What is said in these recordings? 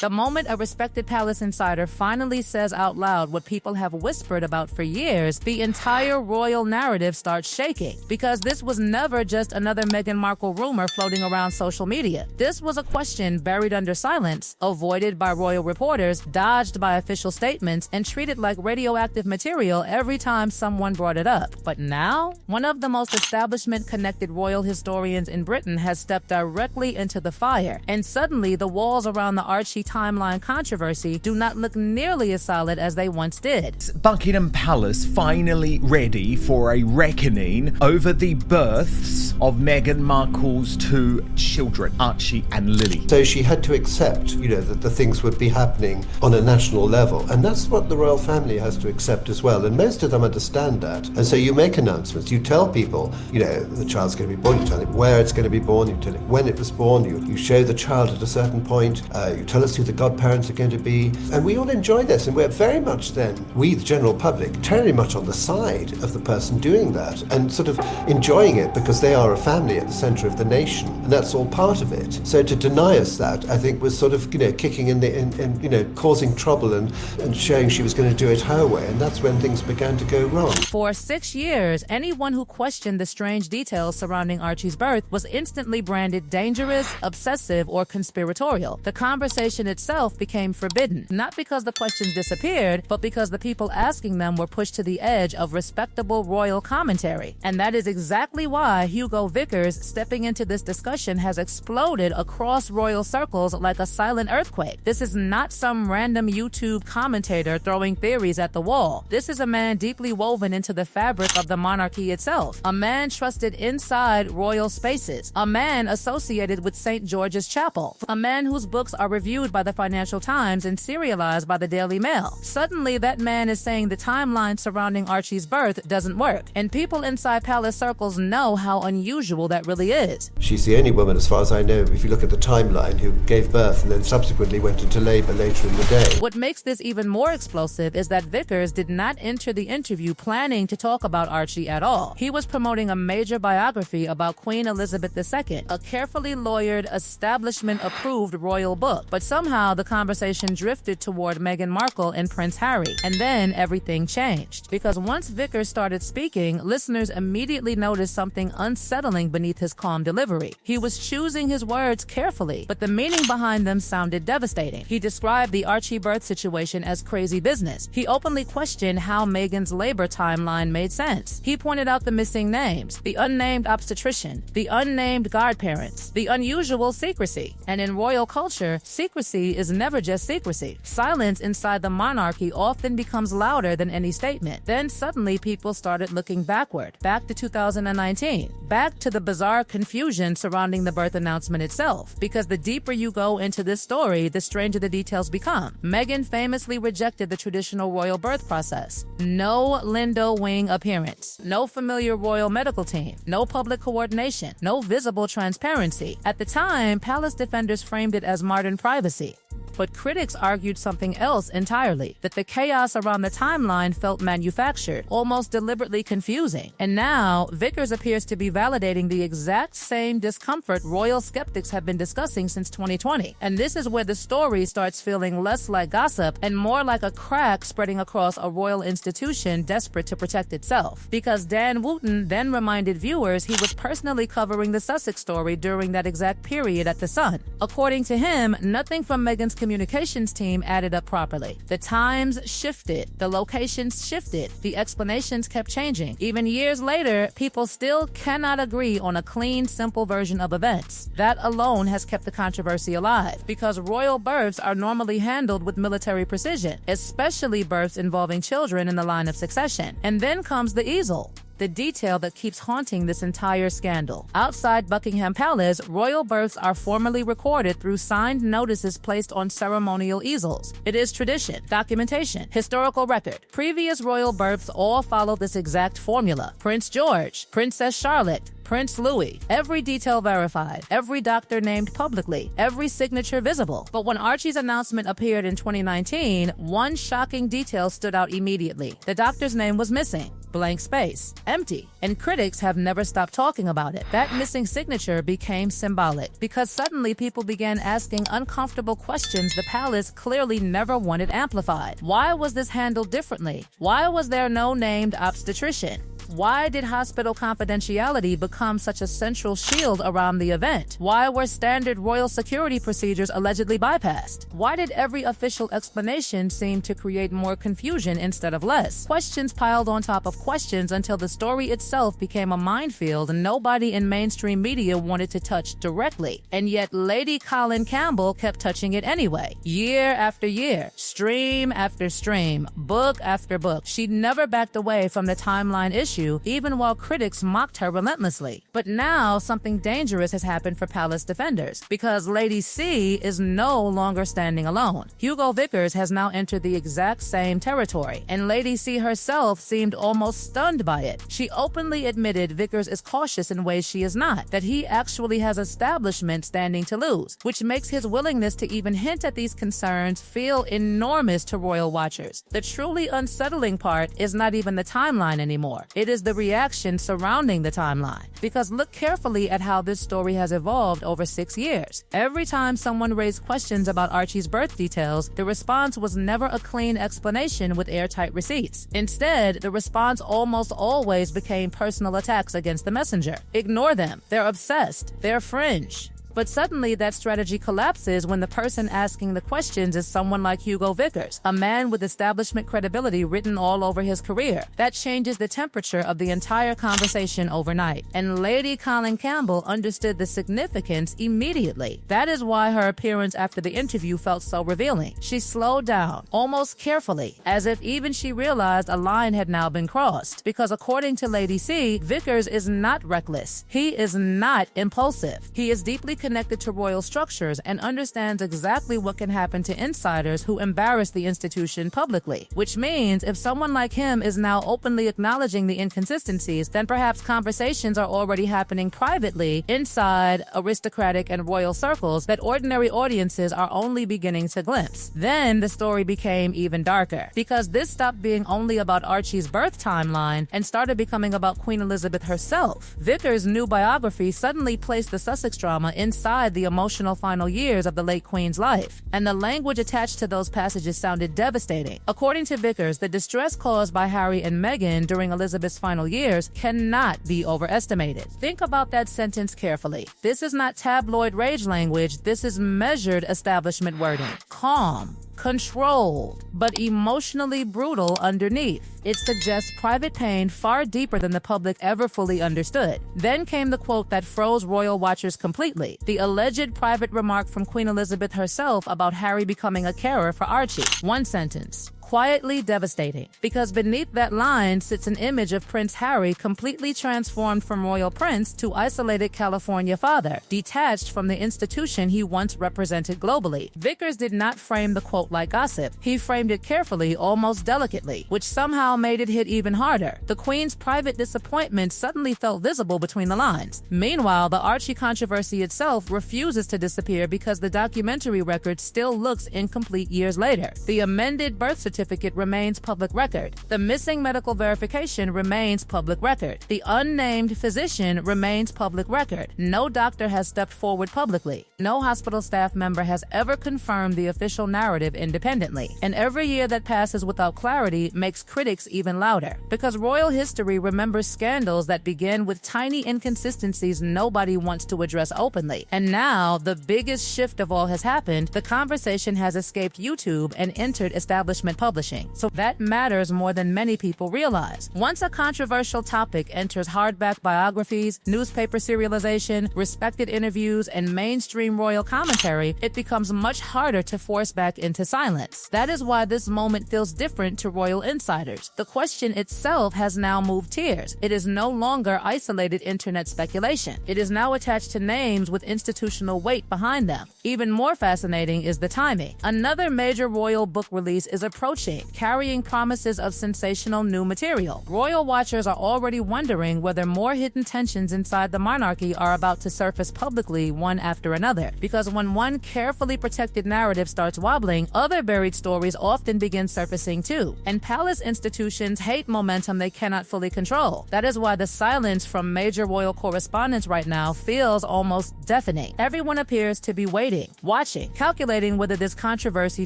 The moment a respected palace insider finally says out loud what people have whispered about for years, the entire royal narrative starts shaking. Because this was never just another Meghan Markle rumor floating around social media. This was a question buried under silence, avoided by royal reporters, dodged by official statements, and treated like radioactive material every time someone brought it up. But now, one of the most establishment-connected royal historians in Britain has stepped directly into the fire, and suddenly the walls around the Archie timeline controversy do not look nearly as solid as they once did. Buckingham Palace finally ready for a reckoning over the births of Meghan Markle's two children, Archie and Lily. So she had to accept, that the things would be happening on a national level. And that's what the royal family has to accept as well. And most of them understand that. And so you make announcements. You tell people, the child's going to be born. You tell it where it's going to be born. You tell it when it was born. You show the child at a certain point. You tell us who the godparents are going to be. And we all enjoy this. And we're very much then, we, the general public, very much on the side of the person doing that and sort of enjoying it because they are a family at the centre of the nation. And that's all part of it. So to deny us that, I think, was sort of, kicking in causing trouble and showing she was going to do it her way. And that's when things began to go wrong. For 6 years, anyone who questioned the strange details surrounding Archie's birth was instantly branded dangerous, obsessive, or conspiratorial. The conversation itself became forbidden, not because the questions disappeared, but because the people asking them were pushed to the edge of respectable royal commentary. And that is exactly why Hugo Vickers stepping into this discussion has exploded across royal circles like a silent earthquake. This is not some random YouTube commentator throwing theories at the wall. This is a man deeply woven into the fabric of the monarchy itself, a man trusted inside royal spaces, a man associated with St. George's Chapel, a man whose books are reviewed by the Financial Times and serialized by the Daily Mail. Suddenly, that man is saying the timeline surrounding Archie's birth doesn't work, and people inside palace circles know how unusual that really is. She's the only woman, as far as I know, if you look at the timeline, who gave birth and then subsequently went into labor later in the day. What makes this even more explosive is that Vickers did not enter the interview planning to talk about Archie at all. He was promoting a major biography about Queen Elizabeth II, a carefully lawyered, establishment-approved royal book. But somehow the conversation drifted toward Meghan Markle and Prince Harry. And then everything changed. Because once Vickers started speaking, listeners immediately noticed something unsettling beneath his calm delivery. He was choosing his words carefully, but the meaning behind them sounded devastating. He described the Archie birth situation as crazy business. He openly questioned how Meghan's labor timeline made sense. He pointed out the missing names, the unnamed obstetrician, the unnamed godparents, the unusual secrecy. And in royal culture, secrecy is never just secrecy. Silence inside the monarchy often becomes louder than any statement. Then suddenly people started looking backward, back to 2019, back to the bizarre confusion surrounding the birth announcement itself. Because the deeper you go into this story, the stranger the details become. Meghan famously rejected the traditional royal birth process. No Lindo wing appearance, no familiar royal medical team, no public coordination, no visible transparency. At the time, palace defenders framed it as modern privacy. But critics argued something else entirely, that the chaos around the timeline felt manufactured, almost deliberately confusing. And now, Vickers appears to be validating the exact same discomfort royal skeptics have been discussing since 2020. And this is where the story starts feeling less like gossip and more like a crack spreading across a royal institution desperate to protect itself. Because Dan Wooten then reminded viewers he was personally covering the Sussex story during that exact period at The Sun. According to him, nothing from Meghan's communications team added up properly. The times shifted, the locations shifted, the explanations kept changing. Even years later, people still cannot agree on a clean, simple version of events. That alone has kept the controversy alive, because royal births are normally handled with military precision, especially births involving children in the line of succession. And then comes the easel, the detail that keeps haunting this entire scandal. Outside Buckingham Palace, royal births are formally recorded through signed notices placed on ceremonial easels. It is tradition, documentation, historical record. Previous royal births all follow this exact formula. Prince George, Princess Charlotte, Prince Louis, every detail verified, every doctor named publicly, every signature visible. But when Archie's announcement appeared in 2019, one shocking detail stood out immediately. The doctor's name was missing. blank space, empty, and critics have never stopped talking about it. That missing signature became symbolic because suddenly people began asking uncomfortable questions the palace clearly never wanted amplified. Why was this handled differently? Why was there no named obstetrician? Why did hospital confidentiality become such a central shield around the event? Why were standard royal security procedures allegedly bypassed? Why did every official explanation seem to create more confusion instead of less? Questions piled on top of questions until the story itself became a minefield and nobody in mainstream media wanted to touch directly. And yet Lady Colin Campbell kept touching it anyway. Year after year, stream after stream, book after book. She never backed away from the timeline issue, even while critics mocked her relentlessly. But now something dangerous has happened for palace defenders, because Lady C is no longer standing alone. Hugo Vickers has now entered the exact same territory, and Lady C herself seemed almost stunned by it. She openly admitted Vickers is cautious in ways she is not, that he actually has establishment standing to lose, which makes his willingness to even hint at these concerns feel enormous to royal watchers. The truly unsettling part is not even the timeline anymore. It is the reaction surrounding the timeline. Because look carefully at how this story has evolved over 6 years. Every time someone raised questions about Archie's birth details, the response was never a clean explanation with airtight receipts. Instead, the response almost always became personal attacks against the messenger. Ignore them. They're obsessed. They're fringe. But suddenly that strategy collapses when the person asking the questions is someone like Hugo Vickers, a man with establishment credibility written all over his career. That changes the temperature of the entire conversation overnight. And Lady Colin Campbell understood the significance immediately. That is why her appearance after the interview felt so revealing. She slowed down, almost carefully, as if even she realized a line had now been crossed. Because according to Lady C, Vickers is not reckless. He is not impulsive. He is deeply connected to royal structures and understands exactly what can happen to insiders who embarrass the institution publicly. Which means if someone like him is now openly acknowledging the inconsistencies, then perhaps conversations are already happening privately inside aristocratic and royal circles that ordinary audiences are only beginning to glimpse. Then the story became even darker, because this stopped being only about Archie's birth timeline and started becoming about Queen Elizabeth herself. Vickers' new biography suddenly placed the Sussex drama inside the emotional final years of the late Queen's life, and the language attached to those passages sounded devastating. According to Vickers, the distress caused by Harry and Meghan during Elizabeth's final years cannot be overestimated. Think about that sentence carefully. This is not tabloid rage language, this is measured establishment wording. Calm, controlled, but emotionally brutal underneath. It suggests private pain far deeper than the public ever fully understood. Then came the quote that froze royal watchers completely, the alleged private remark from Queen Elizabeth herself about Harry becoming a carer for Archie. One sentence. Quietly devastating, because beneath that line sits an image of Prince Harry completely transformed from royal prince to isolated California father, detached from the institution he once represented globally. Vickers did not frame the quote like gossip. He framed it carefully, almost delicately, which somehow made it hit even harder. The Queen's private disappointment suddenly felt visible between the lines. Meanwhile, the Archie controversy itself refuses to disappear because the documentary record still looks incomplete years later. The amended birth certificate remains public record. The missing medical verification remains public record. The unnamed physician remains public record. No doctor has stepped forward publicly. No hospital staff member has ever confirmed the official narrative independently. And every year that passes without clarity makes critics even louder. Because royal history remembers scandals that begin with tiny inconsistencies nobody wants to address openly. And now, the biggest shift of all has happened. The conversation has escaped YouTube and entered establishment publishing. So that matters more than many people realize. Once a controversial topic enters hardback biographies, newspaper serialization, respected interviews, and mainstream royal commentary, it becomes much harder to force back into silence. That is why this moment feels different to royal insiders. The question itself has now moved tiers. It is no longer isolated internet speculation. It is now attached to names with institutional weight behind them. Even more fascinating is the timing. Another major royal book release is approaching approaching, carrying promises of sensational new material. Royal watchers are already wondering whether more hidden tensions inside the monarchy are about to surface publicly one after another. Because when one carefully protected narrative starts wobbling, other buried stories often begin surfacing too. And palace institutions hate momentum they cannot fully control. That is why the silence from major royal correspondents right now feels almost deafening. Everyone appears to be waiting, watching, calculating whether this controversy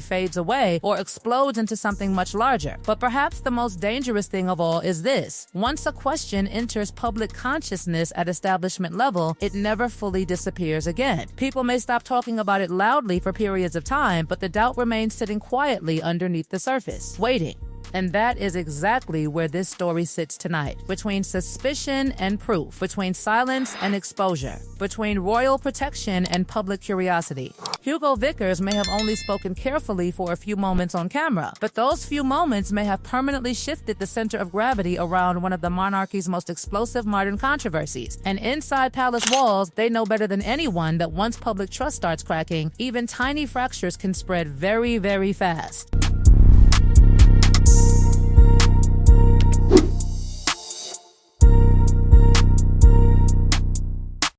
fades away or explodes into something much larger. But perhaps the most dangerous thing of all is this: once a question enters public consciousness at establishment level, it never fully disappears again. People may stop talking about it loudly for periods of time, but the doubt remains sitting quietly underneath the surface, waiting. And that is exactly where this story sits tonight, between suspicion and proof, between silence and exposure, between royal protection and public curiosity. Hugo Vickers may have only spoken carefully for a few moments on camera, but those few moments may have permanently shifted the center of gravity around one of the monarchy's most explosive modern controversies. And inside palace walls, they know better than anyone that once public trust starts cracking, even tiny fractures can spread very, very fast.